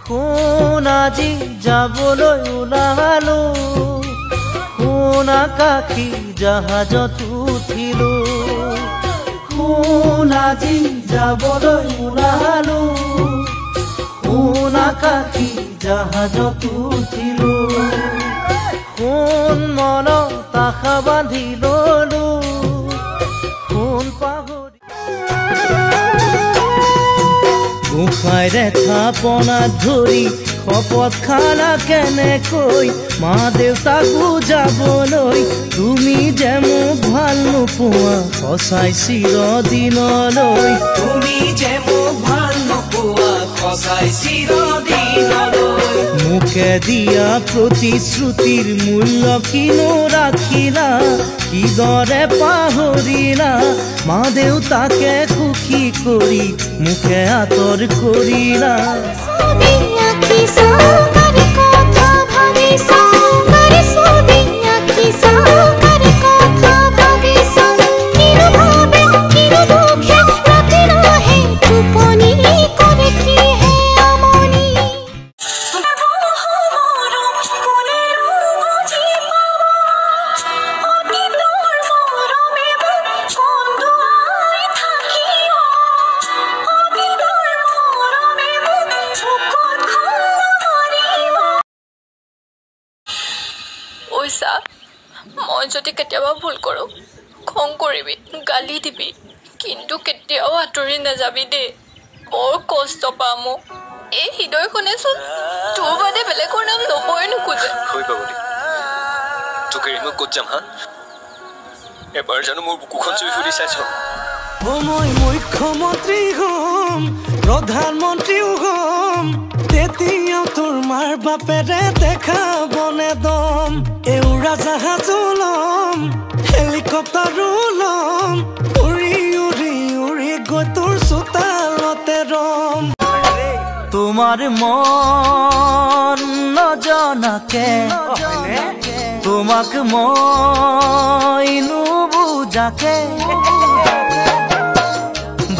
শুন আজি যাবলৈ ওলালো শুন আকাশী জাহাজত উঠিলো শুন আজি যাবলৈ ওলালো শুন আকাশী জাহাজত উঠিলো শুন মনত আশা বান্ধি ললো শুন পাহৰি গোসাঁইৰে থাপনাত ধৰি শপত খালা কেনেকৈ মা দেউতাক বুজাবলৈ তুমি যে মোক ভাল নোপোৱা সঁচাই চিৰদিনলৈ তুমি যে মোক ভাল নোপোৱা সঁচাই চিৰদিনলৈ মুখে দিয়া প্ৰতিশ্ৰুতিৰ মূল্য কিনো ৰাখিলা কিদৰে পাহৰিলা মা দেউতাকে সুখী কৰি মুখে আঁতৰ কৰিলা মই যদি কেতিয়াবা ভুল কৰোঁ খং কৰিবি গালি দিবি কিন্তু কেতিয়াও আঁতৰি নাযাবি দেই বৰ কষ্ট পাম মোক এই হৃদয়খনেচোন তোৰ বাদে বেলেগৰ নাম ল'বই নোখোজে হৈ পাবলি তোক এৰি মই ক'ত যাম হা এবাৰ জানো মোৰ বুকুখন চুই ফুৰি চাইছ মই মুখ্যমন্ত্ৰী হ'ম প্ৰধানমন্ত্ৰীও হ'ম তেতিয়াও তোৰ মাৰ বাপেৰে দেখাবনে দম এউৰা জাহাজো ল'ম হেলিকপ্টাৰো ল'ম উৰি উৰি উৰি গৈ তোৰ চোতালতে ৰম তোমাৰ মন নজনাকে তোমাক মই নুবুজাকে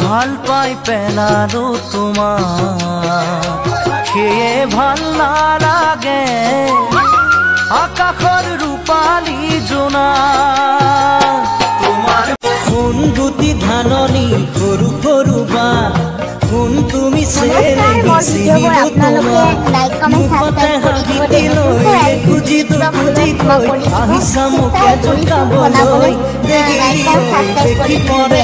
ভাল পাই পেলালো তোমাক সেয়ে ভাল নালাগে আকাশৰ ৰূপালী জোনা তোমাৰ কোন গুটি ধাননি সৰু সৰু বাট কোন তুমি মুখতে হাঁহি লৈ খুজিতো খুজি কৈ আহিছা মোকে জোকাবলৈ দেখি পৰে